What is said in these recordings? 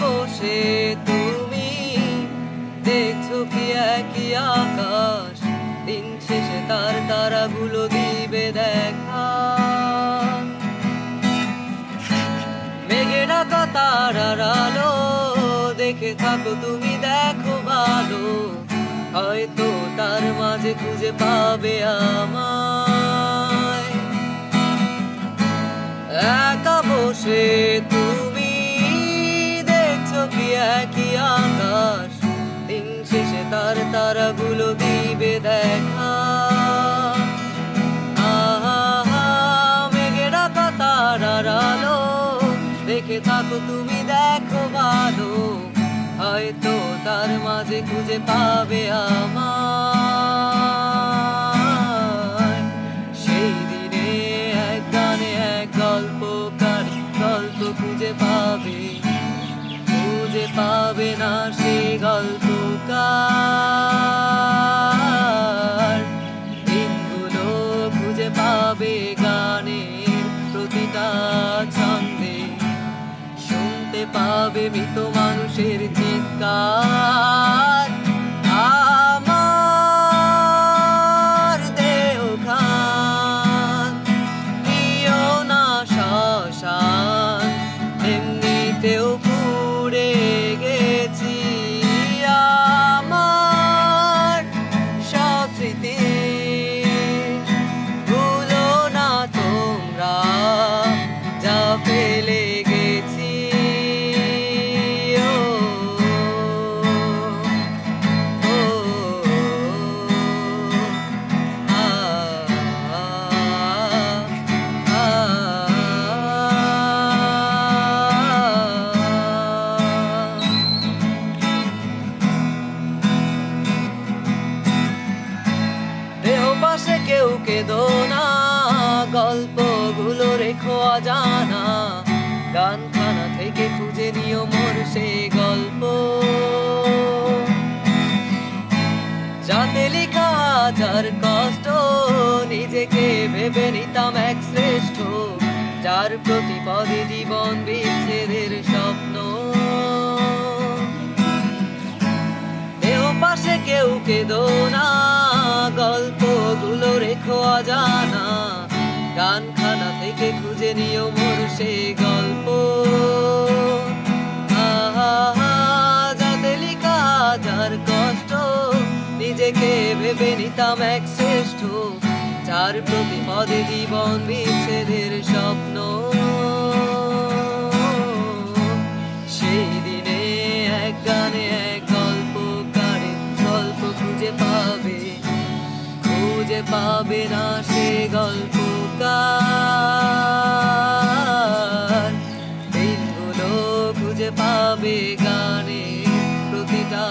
বসে তুমি দেখছো কি একই আকাশ, দিন শেষে তার তারাগুলো দিবে দেখা। মেঘে ঢাকা তারার আলো দেখে থাকো তুমি, দেখো ভালো, হয়তো তার মাঝে খুঁজে পাবে আমায়। একা বসে তুমি দেখছো কি একই আকাশ, দিন শেষে তার তারাগুলো দিবে দেখা। আহা মেঘে ঢাকা তারার আলো দেখে থাকো তুমি, দেখো ভালো, হয়তো তার মাঝে খুঁজে পাবে আমায়। সেই দিনে এক গানে এক গল্পকারী গল্প খুঁজে পাবে না সেই গল্পকার। দিনগুলো খুঁজে পাবে গানের প্রতিটা ছন্দে, শুনতে পাবে মৃত মানুষের চিৎকার। আমার দেহখান নিও না শ্মশান, এমনিতেও পুড়ে গেছি। আমার সব স্মৃতি ভুলো না তোমরা, যা ফেলে গেছি। পাশে কেউ কেঁদো না, গল্পগুলো রেখো অজানা, গানখানা থেকে খুঁজে নিও মোর সেই গল্প। যাতে লেখা যার কষ্ট, নিজেকে ভেবে নিতাম এক শ্রেষ্ঠ, যার প্রতি পদে জীবন বিচ্ছেদের স্বপ্ন। দেহ পাশে কেউ কেঁদো না, গল্পগুলো রেখো অজানা, গানখানা থেকে খুঁজে নিও মোর সেই গল্প। যাতে লেখা যার কষ্ট, নিজেকে ভেবে নিতাম এক শ্রেষ্ঠ, যার প্রতি পদে জীবন বিচ্ছেদের স্বপ্ন। সেই দিনে এক গানে এক গল্পকারী গল্প খুঁজে পাবে না সে গল্পকার। দিনগুলো খুঁজে পাবে গানে প্রতিটা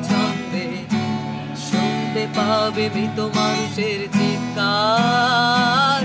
ছন্দে, শুনতে পাবে মৃত মানুষের চিৎকার।